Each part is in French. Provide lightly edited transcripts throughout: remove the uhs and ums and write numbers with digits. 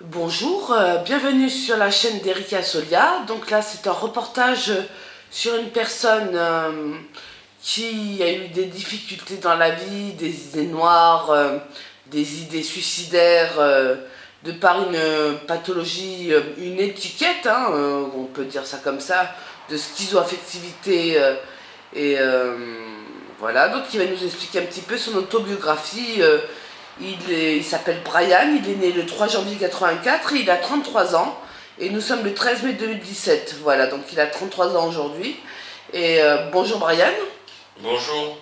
Bonjour, bienvenue sur la chaîne d'Erika Solia. Donc là, c'est un reportage sur une personne qui a eu des difficultés dans la vie, des idées noires, des idées suicidaires, de par une pathologie, une étiquette, on peut dire ça comme ça, de schizoaffectivité. Et voilà, donc il va nous expliquer un petit peu son autobiographie. Il s'appelle Brian, il est né le 3 janvier 84 et il a 33 ans. Et nous sommes le 13 mai 2017. Voilà, donc il a 33 ans aujourd'hui. Et bonjour Brian. Bonjour.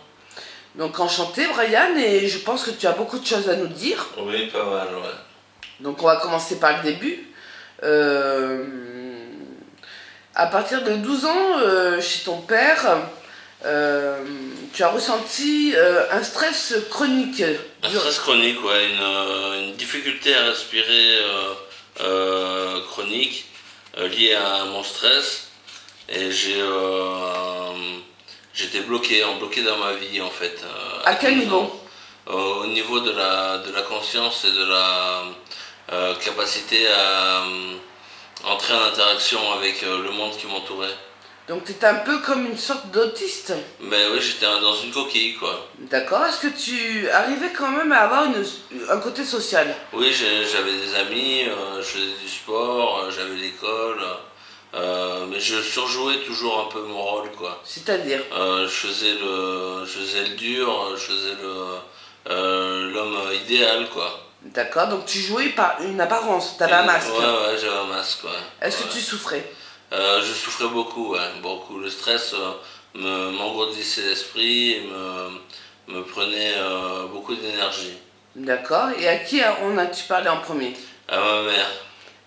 Donc enchanté Brian, et je pense que tu as beaucoup de choses à nous dire. Oui, pas mal, ouais. Donc on va commencer par le début. Euh, à partir de 12 ans, chez ton père, tu as ressenti un stress chronique. Un stress chronique, ouais, une difficulté à respirer chronique liée à mon stress. Et j'étais bloqué dans ma vie en fait. À quel niveau? Au niveau de la conscience et de la capacité à entrer en interaction avec le monde qui m'entourait. Donc tu étais un peu comme une sorte d'autiste. Mais oui, j'étais dans une coquille, quoi. D'accord. Est-ce que tu arrivais quand même à avoir un côté social? Oui, j'avais des amis, je faisais du sport, j'avais l'école, mais je surjouais toujours un peu mon rôle, quoi. C'est-à-dire? Je faisais le dur, je faisais l'homme idéal, quoi. D'accord. Donc tu jouais par une apparence. T'avais un masque. Ouais, j'avais un masque, ouais. Est-ce Ouais. que tu souffrais? Je souffrais beaucoup, ouais, beaucoup. Le stress m'engourdissait l'esprit et me prenait beaucoup d'énergie. D'accord. Et à qui en as-tu parlé en premier? À ma mère.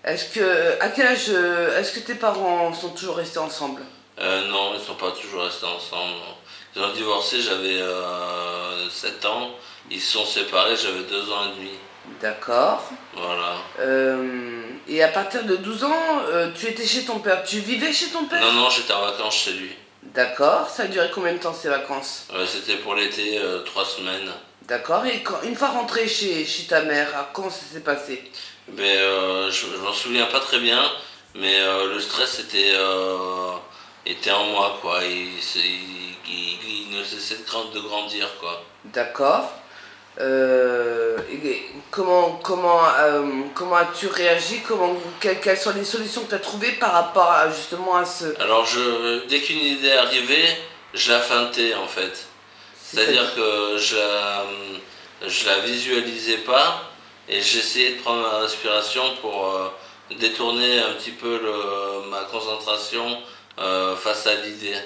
À quel âge, est-ce que tes parents sont toujours restés ensemble? Non, ils ne sont pas toujours restés ensemble. Non. Ils ont divorcé, j'avais 7 ans. Ils se sont séparés, j'avais 2 ans et demi. D'accord. Voilà. Et à partir de 12 ans, tu étais chez ton père. Tu vivais chez ton père? Non, j'étais en vacances chez lui. D'accord. Ça a duré combien de temps ces vacances? C'était pour l'été, 3 semaines. D'accord. Et une fois rentré chez ta mère, comment ça s'est passé? Mais, je m'en souviens pas très bien, mais le stress était en moi, quoi. Il ne cessait de grandir, quoi. D'accord. Et comment as-tu réagi? Quelles sont les solutions que tu as trouvées par rapport à, justement à ce... Alors, dès qu'une idée arrivait, je la feintais, en fait. C'est-à-dire que je la visualisais pas et j'essayais de prendre ma respiration pour détourner un petit peu ma concentration face à l'idée.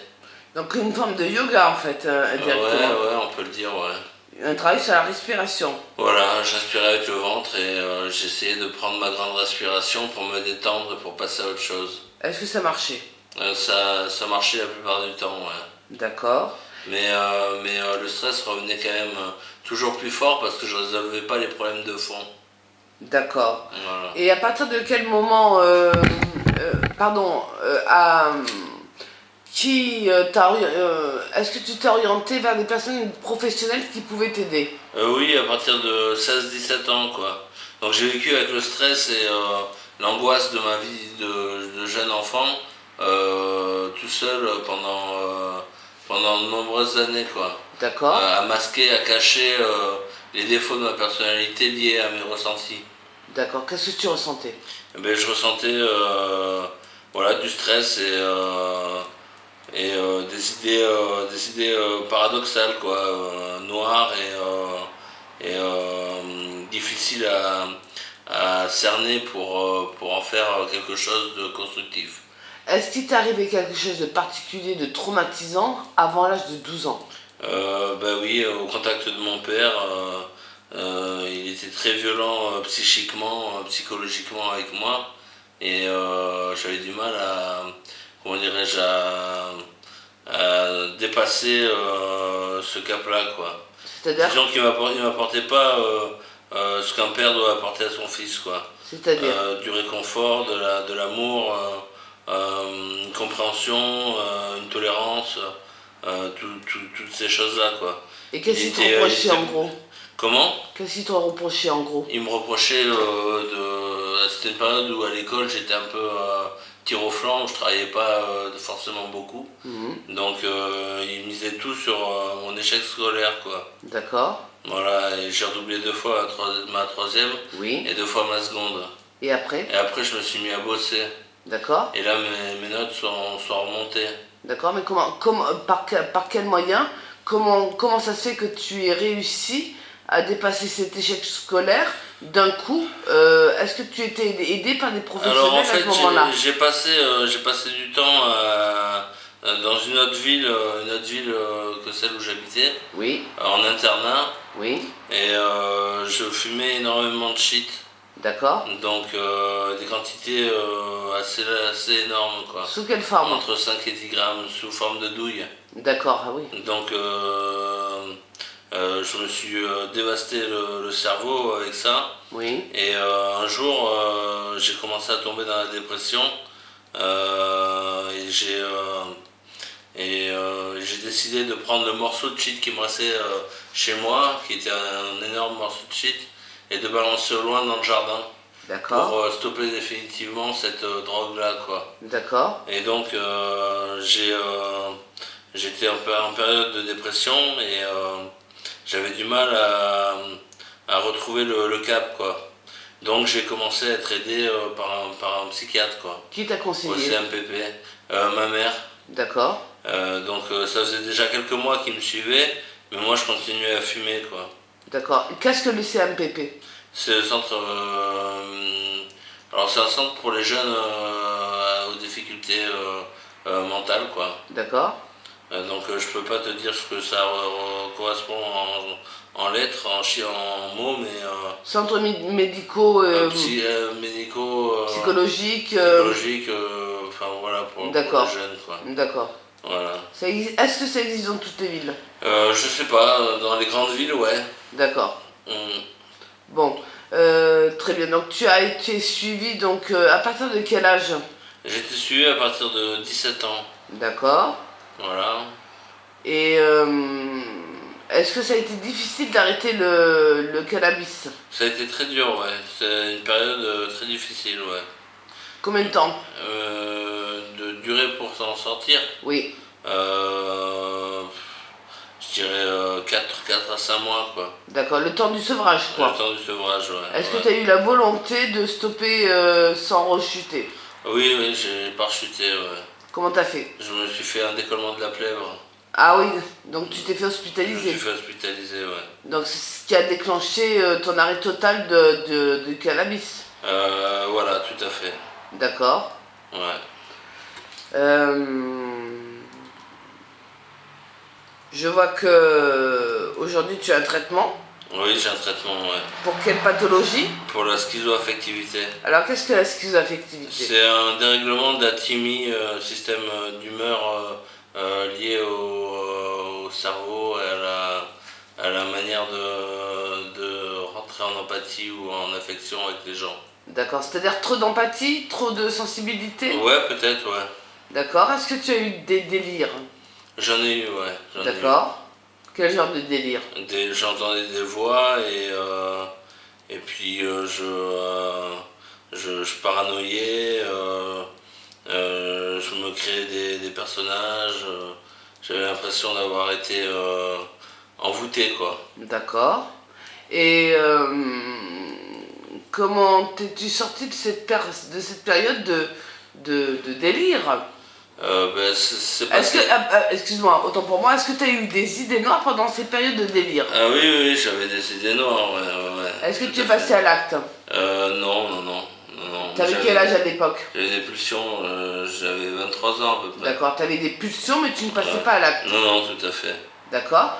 Donc une forme de yoga en fait, directement. Ouais, on peut le dire, ouais. Un travail sur la respiration. Voilà, j'inspirais avec le ventre et j'essayais de prendre ma grande respiration pour me détendre et pour passer à autre chose. Est-ce que ça marchait? Ça marchait la plupart du temps, ouais. D'accord. Mais le stress revenait quand même toujours plus fort parce que je résolvais pas les problèmes de fond. D'accord. Voilà. Et à partir de quel moment, pardon, est-ce que tu t'es orienté vers des personnes professionnelles qui pouvaient t'aider? Oui, à partir de 16-17 ans, quoi. Donc j'ai vécu avec le stress et l'angoisse de ma vie de jeune enfant, tout seul pendant de nombreuses années, quoi. D'accord. À masquer, à cacher les défauts de ma personnalité liés à mes ressentis. D'accord. Qu'est-ce que tu ressentais? Je ressentais voilà, du stress et des idées paradoxales, quoi, noires et difficiles à cerner pour en faire quelque chose de constructif. Est-ce qu'il t'est arrivé quelque chose de particulier, de traumatisant avant l'âge de 12 ans? Oui, au contact de mon père, il était très violent psychiquement, psychologiquement avec moi et j'avais du mal comment dirais-je, à dépasser ce cap-là, quoi. C'est-à-dire? Disons qu'il ne m'apportait pas ce qu'un père doit apporter à son fils, quoi. C'est-à-dire? Du réconfort, de l'amour, une compréhension, une tolérance, toutes ces choses-là, quoi. Et qu'est-ce qu'il te reprochait en gros? Comment? Qu'est-ce qu'il te reprochait en gros? Il me reprochait c'était une période où à l'école j'étais un peu tir au flanc, où je travaillais pas forcément beaucoup. Donc ils misaient tout sur mon échec scolaire, quoi. D'accord. Voilà, et j'ai redoublé 2 fois ma troisième Oui. et 2 fois ma seconde. Et après? Et après je me suis mis à bosser. D'accord. Et là mes notes sont remontées. D'accord, mais par quel moyen, comment ça se fait que tu aies réussi à dépasser cet échec scolaire d'un coup? Est-ce que tu étais aidé par des professionnels Alors en fait à ce moment-là? j'ai passé du temps dans une autre ville que celle où j'habitais, Oui, en internat, oui, et je fumais énormément de shit. d'accord. Donc des quantités assez énormes, quoi. Sous quelle forme? Entre 5 et 10 grammes sous forme de douille. D'accord, ah oui. Donc je me suis dévasté le cerveau avec ça. Oui, Et un jour j'ai commencé à tomber dans la dépression. J'ai décidé de prendre le morceau de shit qui me restait chez moi, qui était un énorme morceau de shit, et de balancer au loin dans le jardin d'accord, pour stopper définitivement cette drogue-là, quoi. d'accord, Et donc j'étais un peu en période de dépression et j'avais du mal à retrouver le cap, quoi. Donc j'ai commencé à être aidé par un psychiatre, quoi, Qui t'a au conseillé? CMPP, ma mère. D'accord, Donc ça faisait déjà quelques mois qu'il me suivait, mais moi je continuais à fumer, quoi. d'accord. Qu'est-ce que le CMPP? C'est le centre. Alors c'est un centre pour les jeunes aux difficultés mentales, quoi. D'accord, Donc je peux pas te dire ce que ça correspond en lettres, en mots, mais centres médicaux, médicaux, psychologiques, psychologiques, enfin voilà, pour les d'accord, jeunes, quoi. d'accord. Voilà. Est-ce que ça existe dans toutes les villes? Je sais pas, dans les grandes villes, ouais. D'accord. Hum. Bon, très bien. Donc tu as été suivi donc à partir de quel âge? J'ai été suivi à partir de 17 ans. D'accord. Voilà. Et est-ce que ça a été difficile d'arrêter le cannabis? Ça a été très dur, ouais. C'est une période très difficile, ouais. Combien de temps? De durée pour s'en sortir, Oui. je dirais 4 à 5 mois, quoi. D'accord. Le temps du sevrage, quoi. Le temps du sevrage, ouais. Est-ce que Ouais. tu as eu la volonté de stopper sans rechuter? Oui, j'ai parachuté, ouais. Comment t'as fait? Je me suis fait un décollement de la plèvre. Ah oui, donc tu t'es fait Je me hospitaliser. suis fait hospitaliser, ouais. Donc c'est ce qui a déclenché ton arrêt total de cannabis. Voilà, tout à fait. D'accord. Ouais. Je vois que aujourd'hui tu as un traitement. Oui, j'ai un traitement, ouais. Pour quelle pathologie? Pour la schizoaffectivité. Alors qu'est-ce que la schizoaffectivité? C'est un dérèglement de la thymie, système d'humeur lié au cerveau et à la manière de rentrer en empathie ou en affection avec les gens. D'accord, c'est-à-dire trop d'empathie, trop de sensibilité? Ouais, peut-être, ouais. D'accord, est-ce que tu as eu des délires? J'en ai eu, ouais. D'accord. Quel genre de délire? J'entendais des voix et puis je paranoïais, je me créais des personnages, j'avais l'impression d'avoir été envoûté, quoi. D'accord. Et comment t'es-tu sorti de cette période de délire? Ben, c'est Est-ce que, passé. excuse-moi, autant pour moi, est-ce que tu as eu des idées noires pendant ces périodes de délire? Ah oui, oui, oui, j'avais des idées noires, ouais, ouais. Est-ce que Tout tu es à passé fait. à l'acte? Non, non, non, non, non. T'avais quel âge à l'époque? J'avais des pulsions, j'avais 23 ans à peu près. D'accord, t'avais des pulsions mais tu ne passais Ouais. pas à l'acte. Non, non, tout à fait. D'accord.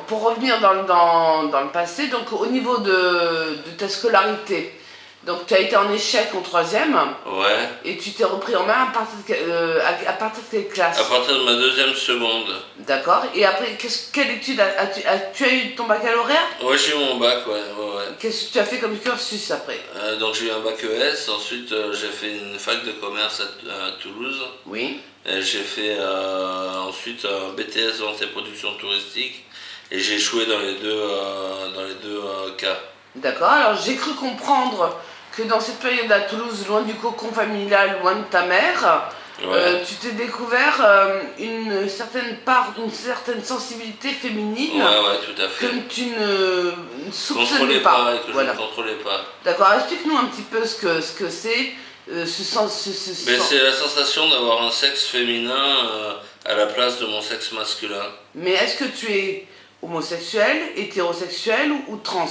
Pour revenir dans le passé, donc au niveau de ta scolarité, donc tu as été en échec en troisième Ouais. et tu t'es repris en main à partir de quelle classe? À partir de ma deuxième seconde. D'accord. Et après, quelle étude tu as eu ton baccalauréat? Ouais, j'ai eu mon bac, ouais, ouais, ouais. Qu'est-ce que tu as fait comme cursus après? Donc j'ai eu un bac ES, ensuite j'ai fait une fac de commerce à Toulouse. Oui. Et j'ai fait ensuite un BTS vente et production touristique et j'ai échoué dans les deux cas. D'accord. Alors j'ai cru comprendre que dans cette période à Toulouse, loin du cocon familial, loin de ta mère, Ouais. tu t'es découvert une certaine part, une certaine sensibilité féminine Ouais, tout à que fait. tu ne soupçonnais Contrôlais pas. pas et que je Voilà. ne contrôlais pas. D'accord, explique-nous un petit peu ce que c'est, Mais c'est la sensation d'avoir un sexe féminin à la place de mon sexe masculin. Mais est-ce que tu es homosexuel, hétérosexuel ou trans?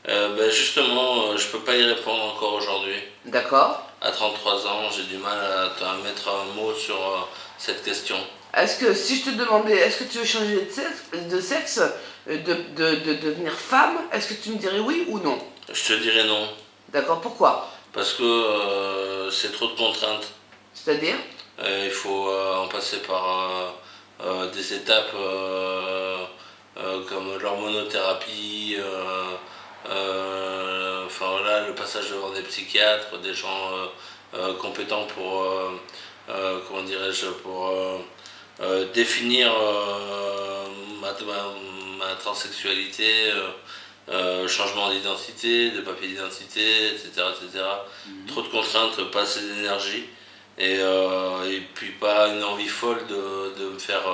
Je peux pas y répondre encore aujourd'hui. D'accord. À 33 ans, j'ai du mal à mettre un mot sur cette question. Est-ce que si je te demandais, est-ce que tu veux changer de sexe, de devenir femme, est-ce que tu me dirais oui ou non? Je te dirais non. D'accord, pourquoi? Parce que c'est trop de contraintes. C'est-à-dire? Il faut en passer par des étapes comme l'hormonothérapie, enfin voilà, le passage devant des psychiatres, des gens compétents pour, comment dirais-je, pour définir ma transsexualité, changement d'identité, de papier d'identité, etc. Trop de contraintes, pas assez d'énergie. Et puis pas une envie folle de me faire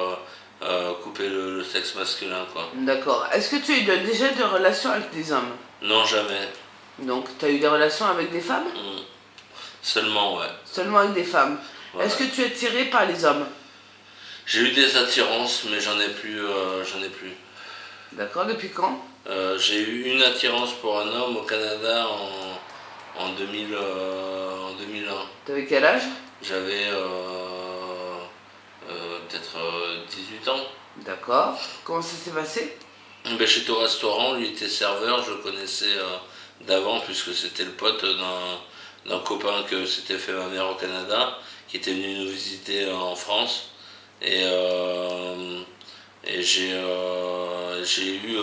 couper le sexe masculin, quoi. D'accord. Est-ce que tu as eu déjà des relations avec des hommes? Non, jamais. Donc, tu as eu des relations avec des femmes? Seulement, ouais. Seulement avec des femmes. Ouais. Est-ce que tu es attiré par les hommes? J'ai eu des attirances, mais j'en ai plus. D'accord, depuis quand? J'ai eu une attirance pour un homme au Canada en 2001. T'avais quel âge? J'avais peut-être 18 ans. D'accord. Comment ça s'est passé? J'étais au restaurant, lui était serveur, je le connaissais d'avant puisque c'était le pote d'un copain que s'était fait ma mère au Canada, qui était venu nous visiter en France. Et j'ai eu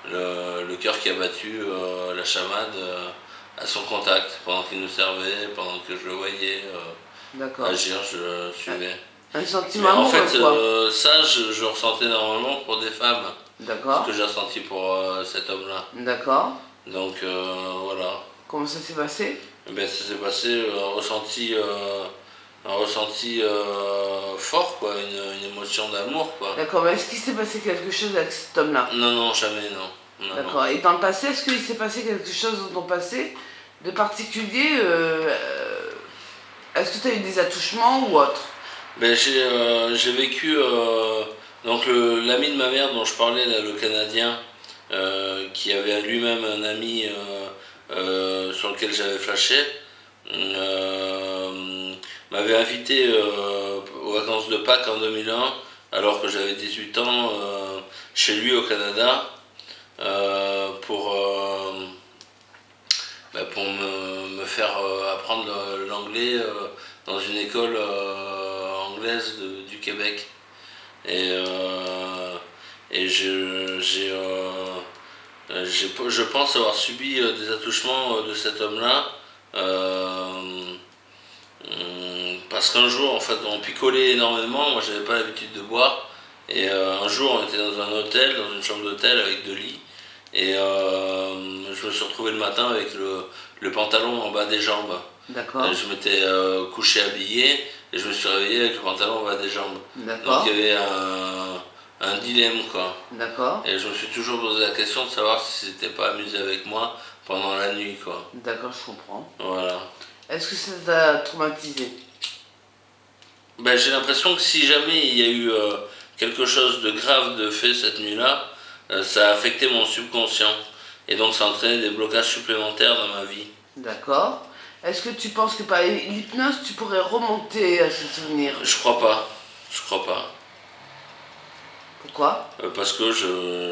le cœur qui a battu, la chamade, à son contact, pendant qu'il nous servait, pendant que je le voyais D'accord. agir, je le suivais. Un Mais sentiment en amoureux, fait, quoi. ça, je ressentais normalement pour des femmes, ce D'accord. que j'ai ressenti pour cet homme-là. D'accord. Donc voilà. Comment ça s'est passé? Ça s'est passé un ressenti fort, quoi, une émotion d'amour, quoi. D'accord, mais est-ce qu'il s'est passé quelque chose avec cet homme-là? Non, jamais, non. Non. D'accord. Et dans le passé, est-ce qu'il s'est passé quelque chose dans ton passé de particulier? Est-ce que tu as eu des attouchements ou autre? J'ai vécu. Donc, l'ami de ma mère dont je parlais, là, le Canadien, qui avait lui-même un ami sur lequel j'avais flashé, m'avait invité aux vacances de Pâques en 2001, alors que j'avais 18 ans, chez lui au Canada, pour me faire apprendre l'anglais dans une école anglaise du Québec. Je pense avoir subi des attouchements de cet homme-là. Parce qu'un jour, en fait, on picolait énormément. Moi, j'avais pas l'habitude de boire. Et un jour, on était dans un hôtel, dans une chambre d'hôtel avec 2 lits. Et je me suis retrouvé le matin avec le pantalon en bas des jambes. D'accord. Je m'étais couché habillé et je me suis réveillé avec le pantalon en bas des jambes. D'accord. Donc il y avait un dilemme, quoi. D'accord. Et je me suis toujours posé la question de savoir si c'était pas amusé avec moi pendant la nuit, quoi. D'accord, je comprends. Voilà. Est-ce que ça t'a traumatisé? J'ai l'impression que si jamais il y a eu quelque chose de grave de fait cette nuit-là, ça a affecté mon subconscient. Et donc ça a entraîné des blocages supplémentaires dans ma vie. D'accord. Est-ce que tu penses que par l'hypnose, tu pourrais remonter à ce souvenir? Je crois pas. Je crois pas. Pourquoi? Parce que je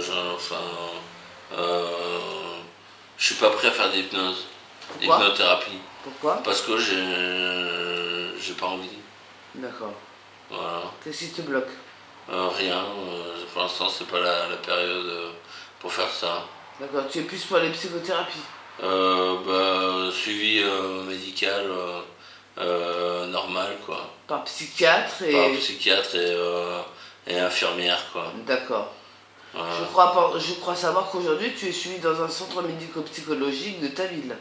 suis pas prêt à faire d'hypnose. Pourquoi? D'hypnothérapie. Pourquoi? Parce que j'ai pas envie. D'accord. Voilà. Qu'est-ce qui te bloque? Rien. Pour l'instant, c'est pas la période pour faire ça. D'accord, tu es plus pour les psychothérapies? Suivi médical normal, quoi. Par psychiatre et... Par psychiatre et infirmière, quoi. D'accord. Voilà. Je crois savoir qu'aujourd'hui, tu es suivi dans un centre médico-psychologique de ta ville.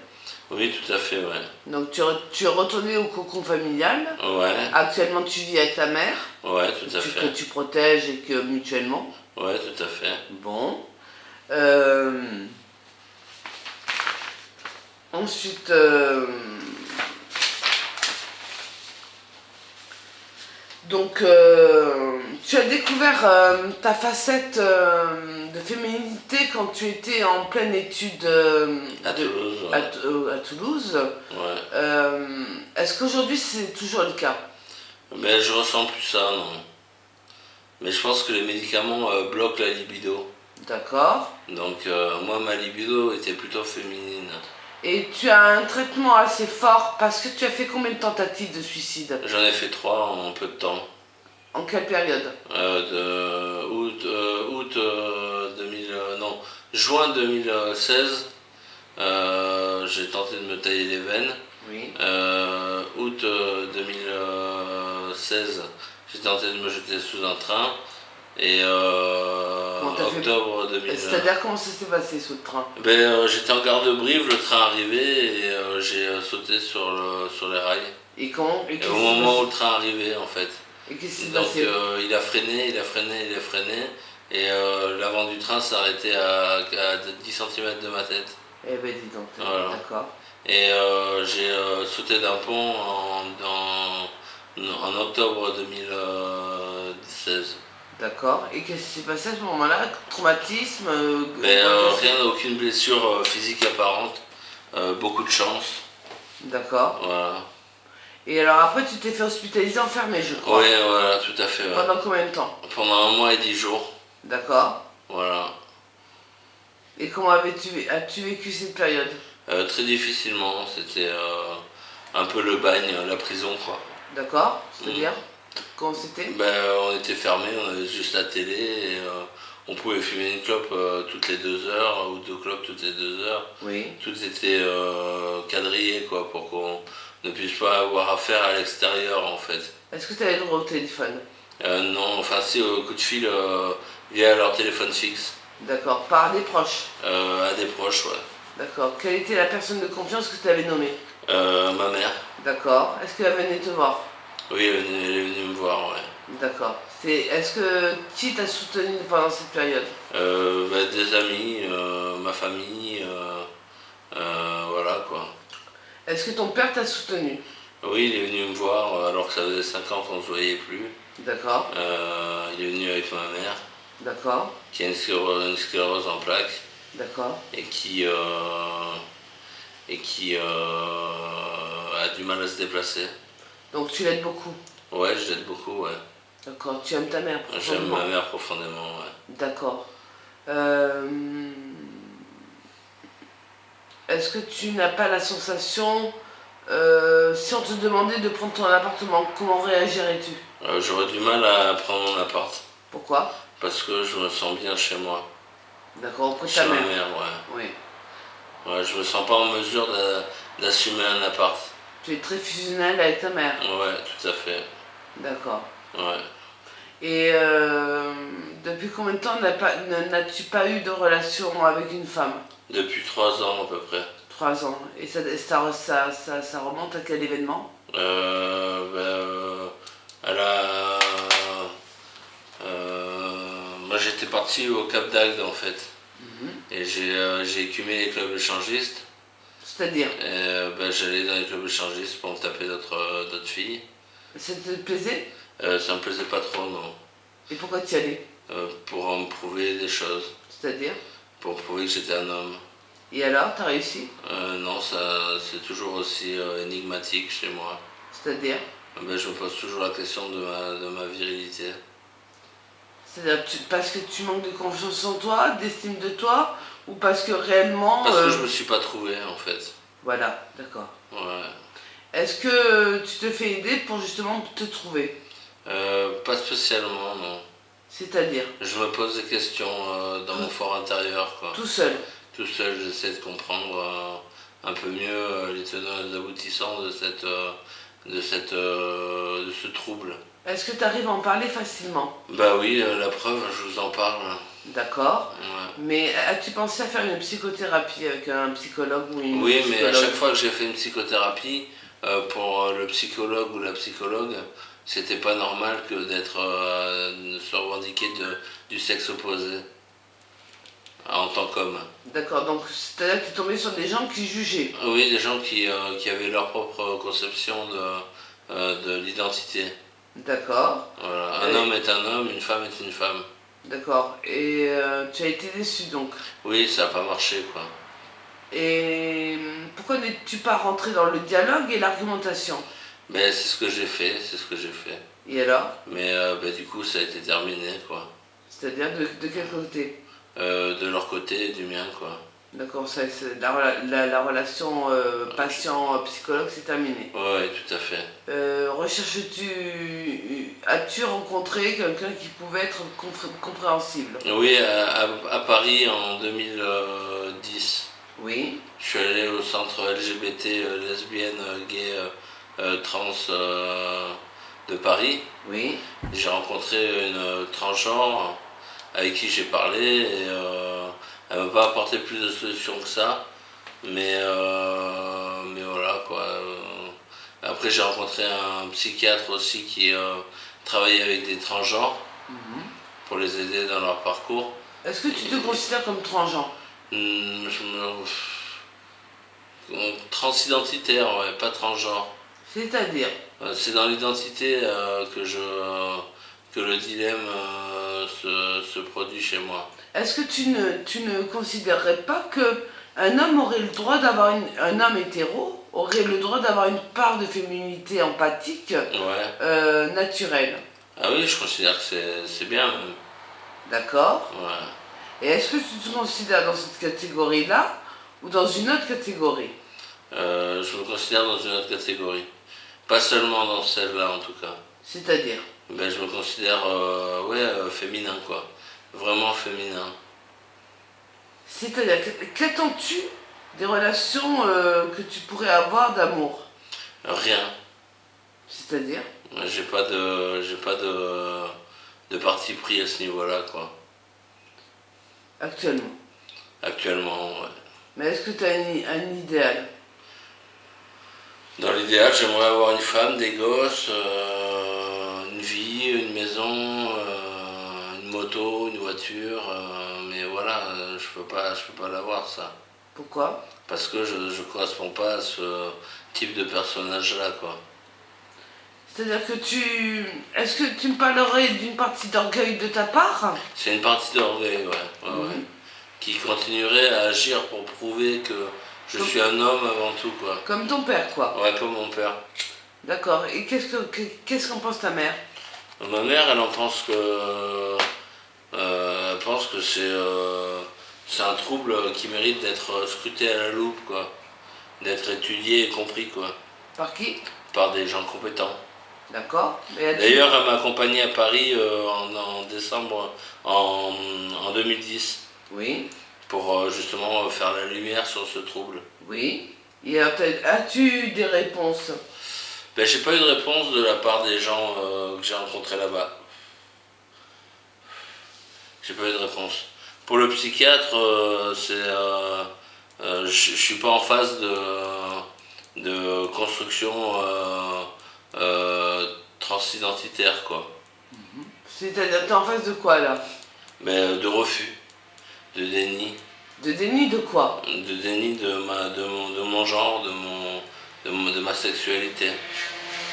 Oui, tout à fait, ouais. Donc tu es retourné au cocon familial. Ouais, Actuellement, tu vis avec ta mère, ouais, tout à que fait. tu protèges et que mutuellement. Ouais, tout à fait. Bon. Ensuite, donc, tu as découvert ta facette de féminité quand tu étais en pleine étude À Toulouse, à Toulouse. ouais. Est-ce qu'aujourd'hui c'est toujours le cas? Mais je ressens plus ça, non. Mais je pense que les médicaments bloquent la libido. D'accord. Donc moi, ma libido était plutôt féminine. Et tu as un traitement assez fort parce que tu as fait combien de tentatives de suicide? J'en ai fait 3 en peu de temps. En quelle période? Août 2000, non, juin 2016, j'ai tenté de me tailler les veines. Oui. Août 2016, j'ai tenté de me jeter sous un train. Et octobre 2000. C'est-à-dire comment ça s'est passé sous le train? J'étais en gare de Brive, le train arrivait et j'ai sauté sur les rails. Et comment? Et au moment où le train arrivait, en fait. Et qu'est-ce qui s'est Donc passé? il a freiné, il a freiné, il a freiné. Et l'avant du train s'est arrêté à 10 cm de ma tête. Eh ben dis donc, Voilà. d'accord. Et j'ai sauté d'un pont en octobre 2016. D'accord. Et qu'est-ce qui s'est passé à ce moment-là? Traumatisme Rien, aucune blessure physique apparente. Beaucoup de chance. D'accord. Voilà. Et alors après, tu t'es fait hospitaliser enfermé, je crois. Oui, voilà, tout à fait. Ouais. Pendant combien de temps? Pendant 1 mois et 10 jours. D'accord. Voilà. Et comment as-tu vécu cette période? Très difficilement. C'était un peu le bagne, la prison, quoi. D'accord. C'est-à-dire comment c'était? On était fermés, on avait juste la télé et on pouvait fumer une clope toutes les 2 heures ou 2 clopes toutes les 2 heures. Oui. Tout était quadrillé, quoi, pour qu'on ne puisse pas avoir affaire à l'extérieur, en fait. Est-ce que tu avais le droit au téléphone? Non, enfin si, au coup de fil via leur téléphone fixe. D'accord. Par des proches? À des proches, ouais. D'accord. Quelle était la personne de confiance que tu avais nommée? Ma mère. D'accord. Est-ce qu'elle venait te voir? Oui, elle est venue me voir, ouais. D'accord. Qui t'a soutenu pendant cette période? Des amis, ma famille, voilà, quoi. Est-ce que ton père t'a soutenu? Oui, il est venu me voir alors que ça faisait 5 ans qu'on ne se voyait plus. D'accord. Il est venu avec ma mère, D'accord. qui a une sclérose en plaques D'accord. et qui a du mal à se déplacer. Donc tu l'aides beaucoup? Ouais, je l'aide beaucoup, ouais. D'accord. Tu aimes ta mère J'aime profondément? ma mère profondément, ouais. D'accord. Est-ce que tu n'as pas la sensation, si on te demandait de prendre ton appartement, comment réagirais-tu? J'aurais du mal à prendre mon appart. Pourquoi? Parce que je me sens bien chez moi. D'accord, auprès de Chez ta ma mère. mère, ouais. Oui. Ouais, je me sens pas en mesure d'assumer un appart. Tu es très fusionnel avec ta mère. Ouais, tout à fait. D'accord. Ouais. Et depuis combien de temps n'as-tu pas eu de relation avec une femme? Depuis 3 ans à peu près. 3 ans. Et ça remonte à quel événement? Elle a. Moi j'étais parti au Cap d'Agde en fait. Et j'ai écumé les clubs échangistes. C'est-à-dire? J'allais dans les clubs échangistes pour me taper d'autres filles. Ça te plaisait? Ça me plaisait pas trop, non. Et pourquoi tu y allais? Pour me prouver des choses. C'est-à-dire? Pour prouver que j'étais un homme. Et alors, t'as réussi? Non, c'est toujours aussi énigmatique chez moi. C'est-à-dire? Je me pose toujours la question de ma virilité. C'est-à-dire parce que tu manques de confiance en toi, d'estime de toi, ou parce que réellement... Parce que je me suis pas trouvé en fait. Voilà, d'accord. Ouais. Est-ce que tu te fais aider pour justement te trouver? Pas spécialement, non. C'est-à-dire? Je me pose des questions dans mon fort intérieur, quoi. Tout seul? Tout seul, j'essaie de comprendre un peu mieux les tenants et les aboutissants de ce trouble. Est-ce que tu arrives à en parler facilement? Bah oui, la preuve, je vous en parle. D'accord. Ouais. Mais as-tu pensé à faire une psychothérapie avec un psychologue ou une Oui, mais à psychologue? chaque fois que j'ai fait une psychothérapie, pour le psychologue ou la psychologue, c'était pas normal que d'être de se revendiquer du sexe opposé en tant qu'homme. D'accord, donc c'est-à-dire que tu es tombé sur des gens qui jugeaient. Oui, des gens qui avaient leur propre conception de l'identité. D'accord. Voilà. Un homme est un homme, une femme est une femme. D'accord. Et tu as été déçu donc. Oui, ça n'a pas marché, quoi. Et pourquoi n'es-tu pas rentré dans le dialogue et l'argumentation? Mais c'est ce que j'ai fait, c'est ce que j'ai fait. Et alors? Mais du coup, ça a été terminé, quoi. C'est-à-dire de quel côté? De leur côté et du mien, quoi. D'accord, la relation patient-psychologue, c'est terminé. Ouais, tout à fait. As-tu rencontré quelqu'un qui pouvait être compréhensible? Oui, à Paris en 2010, Oui, je suis allé au centre LGBT lesbienne, gay, trans de Paris. oui. J'ai rencontré une transgenre avec qui j'ai parlé et elle m'a pas apporté plus de solutions que ça. Mais voilà quoi. Après j'ai rencontré un psychiatre aussi qui travaillait avec des transgenres Mhm. pour les aider dans leur parcours. Est-ce que tu te considères comme transgenre? Transidentitaire, ouais, pas transgenre. C'est-à-dire? C'est dans l'identité que le dilemme se produit chez moi. Est-ce que tu ne considérerais pas que un homme aurait le droit d'avoir un homme hétéro aurait le droit d'avoir une part de féminité empathique Ouais. naturelle? Ah oui, je considère que c'est bien même. D'accord? Ouais. Et est-ce que tu te considères dans cette catégorie-là ou dans une autre catégorie? Je me considère dans une autre catégorie. Pas seulement dans celle-là en tout cas. C'est-à-dire? Ben, je me considère féminin quoi. Vraiment féminin. C'est-à-dire, qu'attends-tu des relations que tu pourrais avoir d'amour? Rien. C'est-à-dire? J'ai pas de parti pris à ce niveau-là quoi. Actuellement. Actuellement, ouais. Mais est-ce que tu as un idéal? Dans l'idéal, j'aimerais avoir une femme, des gosses, une vie, une maison, une moto, une voiture, mais voilà, je peux pas l'avoir ça. Pourquoi? Parce que je correspond pas à ce type de personnage-là, quoi. C'est-à-dire que est-ce que tu me parlerais d'une partie d'orgueil de ta part? C'est une partie d'orgueil, ouais. Qui continuerait à agir pour prouver que je suis un homme avant tout, quoi. Comme ton père, quoi. Ouais, comme mon père. D'accord. Et qu'est-ce qu'en pense ta mère? Ma mère, elle pense que c'est un trouble qui mérite d'être scruté à la loupe, quoi. D'être étudié et compris, quoi. Par qui? Par des gens compétents. D'accord. D'ailleurs, elle m'a accompagné à Paris en décembre en 2010 Oui, pour justement faire la lumière sur ce trouble. oui. Et as-tu des réponses? Ben, j'ai pas eu de réponse de la part des gens que j'ai rencontrés là-bas. J'ai pas eu de réponse. Pour le psychiatre, je suis pas en phase de construction transidentitaire, quoi. C'est-à-dire, t'es en face de quoi, là? Mais de refus, de déni, De déni de quoi? de déni de mon genre, de ma sexualité.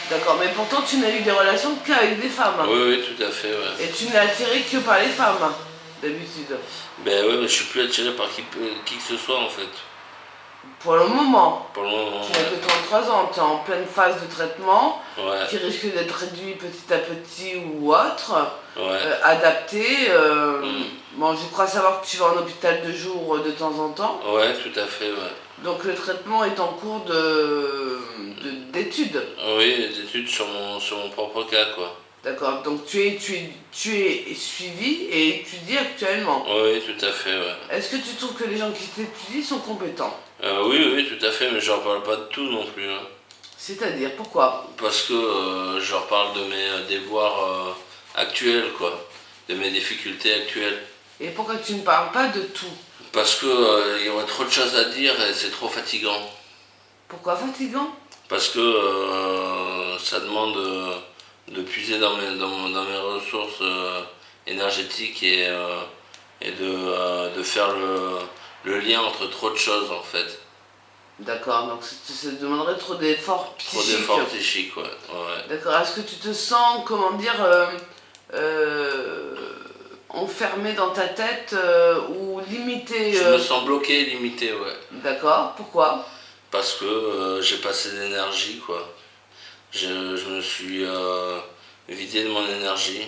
D'accord, mais pourtant, tu n'as eu des relations qu'avec des femmes. Oui, tout à fait, ouais. Et tu n'es attiré que par les femmes, d'habitude. Ben ouais, mais je suis plus attiré par qui que ce soit, en fait. Pour le moment. Pour le moment, Tu n'as que 33 ans, tu es en pleine phase de traitement, ouais. qui risque d'être réduit petit à petit ou autre, Ouais. adapté. Bon, je crois savoir que tu vas en hôpital de jour de temps en temps. Ouais, tout à fait, ouais. Donc le traitement est en cours d'études. Oui, des études sur mon propre cas, quoi. D'accord, donc tu es suivi et étudié actuellement. Oui, tout à fait, ouais. Est-ce que tu trouves que les gens qui t'étudient sont compétents? Oui, tout à fait, mais je leur parle pas de tout non plus. Hein. C'est-à-dire, pourquoi? Parce que je leur parle de mes déboires actuels, quoi. De mes difficultés actuelles. Et pourquoi tu ne parles pas de tout? Parce que il y aurait trop de choses à dire et c'est trop fatigant. Pourquoi fatigant? Parce que ça demande de puiser dans mes ressources énergétiques et de faire le lien entre trop de choses en fait. D'accord, donc ça demanderait trop d'efforts Trop psychiques. d'efforts psychiques, ouais. Ouais. D'accord, est-ce que tu te sens, comment dire, euh, enfermé dans ta tête ou limité Je me sens bloqué, limité, ouais. D'accord, pourquoi? Parce que j'ai pas assez d'énergie, quoi. Je me suis vidé de mon énergie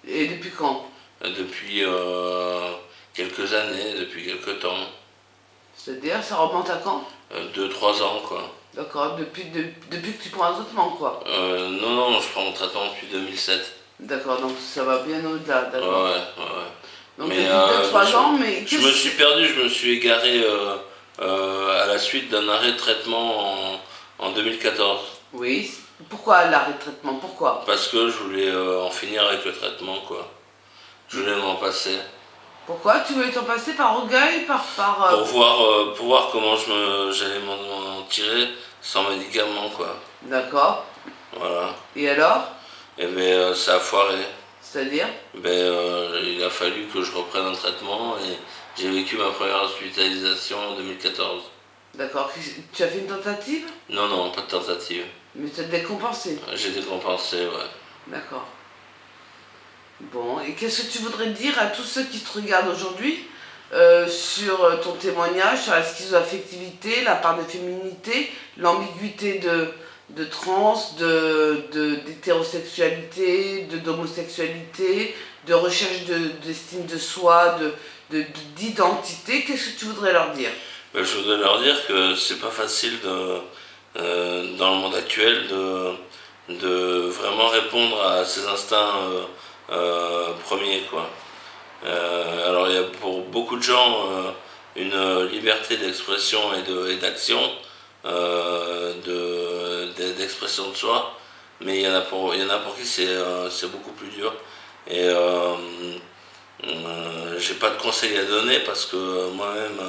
Et depuis quand? depuis quelques années, depuis quelques temps. C'est-à-dire, ça remonte à quand? 2-3 ans, quoi. D'accord, depuis que tu prends un traitement, quoi. Non, non, je prends mon traitement depuis 2007. D'accord, donc ça va bien au-delà, Ouais, d'accord. ouais, ouais. Donc Mais, depuis 2-3 ans, mais Je me suis perdu, je me suis égaré à la suite d'un arrêt de traitement en 2014. Oui, pourquoi l'arrêt de traitement? Pourquoi? Parce que je voulais en finir avec le traitement, quoi. Je voulais m'en passer. Pourquoi? Tu voulais t'en passer par orgueil, par Pour voir comment j'allais m'en tirer sans médicaments, quoi. D'accord. Voilà. Et alors? Et bien, ça a foiré. C'est-à-dire? Ben, il a fallu que je reprenne un traitement et j'ai vécu ma première hospitalisation en 2014. D'accord. Tu as fait une tentative? Non, non, pas de tentative. Mais tu as décompensé. J'ai décompensé, ouais. D'accord. Bon, et qu'est-ce que tu voudrais dire à tous ceux qui te regardent aujourd'hui sur ton témoignage, sur la schizoaffectivité, la part de féminité, l'ambiguïté de trans, d'hétérosexualité, d'homosexualité, de recherche d'estime de soi, d'identité? Qu'est-ce que tu voudrais leur dire? Ben, je voudrais leur dire que c'est pas facile dans le monde actuel de vraiment répondre à ses instincts premiers, quoi. Alors il y a pour beaucoup de gens une liberté d'expression et d'action, d'expression de soi, mais il y en a pour qui c'est beaucoup plus dur. Et j'ai pas de conseils à donner parce que moi-même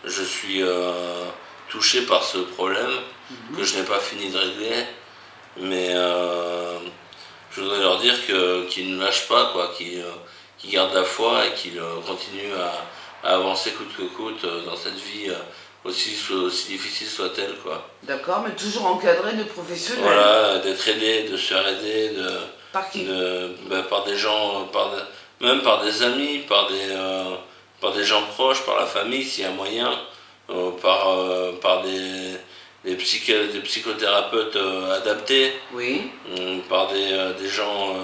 je suis touché par ce problème que je n'ai pas fini de régler, mais je voudrais leur dire qu'ils ne lâchent pas, quoi, qu'ils gardent la foi et qu'ils continuent à avancer coûte que coûte dans cette vie aussi difficile soit-elle, quoi. D'accord, mais toujours encadré de professionnels. Voilà, d'être aidé, de se faire aider, Par qui? par des gens, même par des amis, par des gens proches, par la famille s'il y a moyen, par des psychothérapeutes adaptés, Oui. par des gens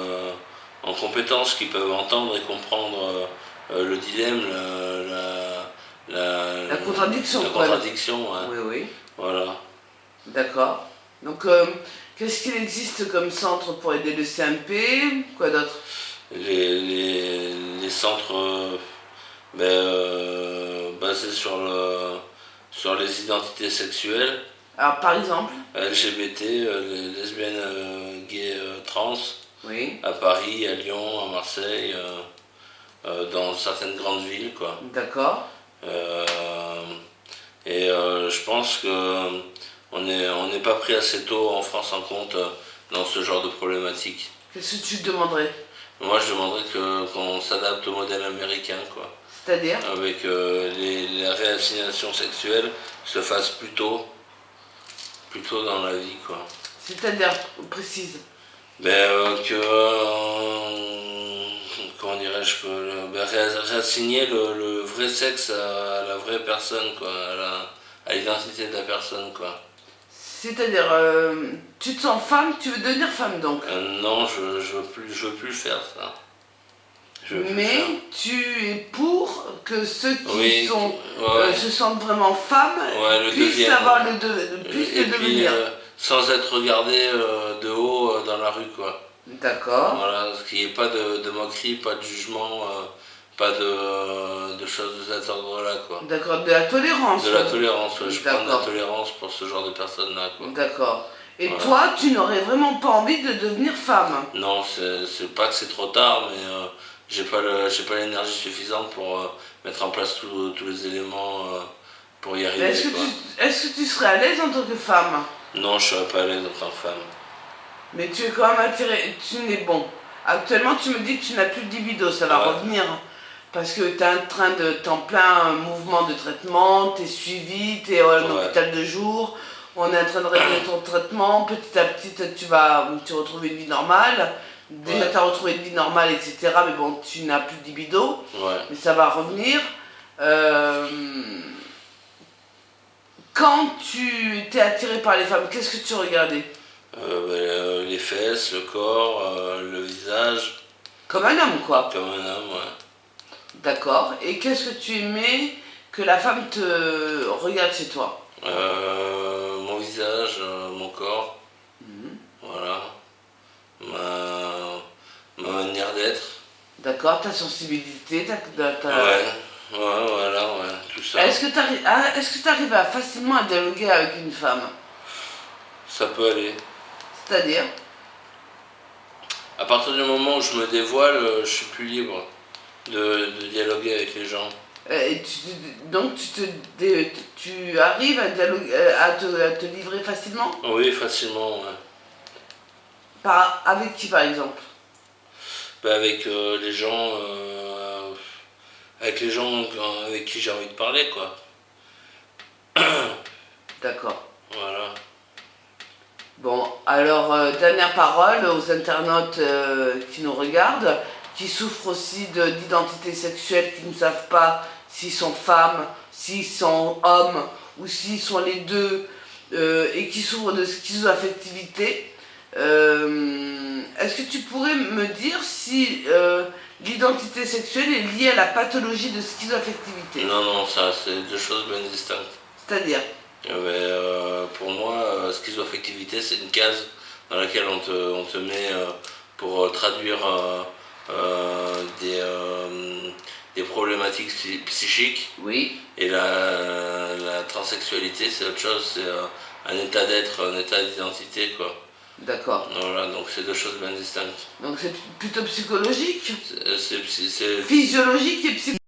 en compétence qui peuvent entendre et comprendre le dilemme, La contradiction. la contradiction, ouais. Oui, oui. Voilà. D'accord. Donc, qu'est-ce qu'il existe comme centre pour aider le CMP? Quoi d'autre? Les centres basés sur les identités sexuelles, Alors, par exemple? LGBT, les lesbiennes, gays, trans, Oui. à Paris, à Lyon, à Marseille, dans certaines grandes villes, quoi. D'accord. Je pense que on n'est pas pris assez tôt en France en compte dans ce genre de problématique. Qu'est-ce que tu demanderais? Moi, je demanderais qu'on s'adapte au modèle américain, quoi. C'est-à-dire? Avec les réassignations sexuelles se fassent plus tôt dans la vie, quoi. C'est-à-dire, précise. Comment dirais-je, réassigner le vrai sexe à la vraie personne, quoi, à l'identité de la personne, quoi. C'est-à-dire, tu te sens femme, tu veux devenir femme donc. Non, je veux plus le faire, ça. Mais tu es pour que ceux qui Oui, se sentent vraiment femmes puissent avoir puissent le devenir. Sans être regardé de haut dans la rue, quoi. D'accord. Voilà, qu'il n'y ait pas de moquerie, pas de jugement, pas de choses de cet ordre-là, quoi. D'accord, de la tolérance. De la tolérance, ouais. Je prends de la tolérance pour ce genre de personnes-là, quoi. D'accord. Et voilà. Toi, tu n'aurais vraiment pas envie de devenir femme? Non, c'est pas que c'est trop tard, mais j'ai pas l'énergie suffisante pour mettre en place tous les éléments pour y Mais arriver. Quoi. est-ce que tu serais à l'aise en tant que femme? Non, je serais pas à l'aise en tant que femme. Mais tu es quand même attiré, tu n'es bon. Actuellement, tu me dis que tu n'as plus de libido, ça va revenir. Parce que tu es en train de t'en plein mouvement de traitement, tu es suivi, tu es en hôpital de jour, on est en train de régler ton traitement, petit à petit tu retrouves une vie normale. Déjà tu as retrouvé une vie normale, etc. Mais bon, tu n'as plus de libido, mais ça va revenir. Quand tu étais attiré par les femmes, qu'est-ce que tu regardais? Les fesses, le corps, le visage. Comme un homme, quoi. Comme un homme, ouais. D'accord. Et qu'est-ce que tu aimais que la femme te regarde chez toi? Mon visage, mon corps. Voilà. Ma manière d'être. D'accord, ta sensibilité, Voilà, tout ça. Est-ce que tu arrives à facilement à dialoguer avec une femme? Ça peut aller. C'est-à-dire? À partir du moment où je me dévoile, je suis plus libre de dialoguer avec les gens. Donc tu arrives à, dialoguer, à te livrer facilement? Oui, facilement, ouais. Avec qui par exemple? Avec les gens avec qui j'ai envie de parler, quoi. D'accord. Voilà. Bon, alors, dernière parole aux internautes qui nous regardent, qui souffrent aussi d'identité sexuelle, qui ne savent pas s'ils sont femmes, s'ils sont hommes, ou s'ils sont les deux, et qui souffrent de schizoaffectivité. Est-ce que tu pourrais me dire si l'identité sexuelle est liée à la pathologie de schizoaffectivité? Non, ça, c'est deux choses bien distinctes. C'est-à-dire? Pour moi, schizoaffectivité, c'est une case dans laquelle on te met pour traduire des problématiques psychiques. Oui. Et la transsexualité, c'est autre chose, c'est un état d'être, un état d'identité, quoi. D'accord. Voilà, donc c'est deux choses bien distinctes. Donc c'est plutôt psychologique? C'est Physiologique et psychologique.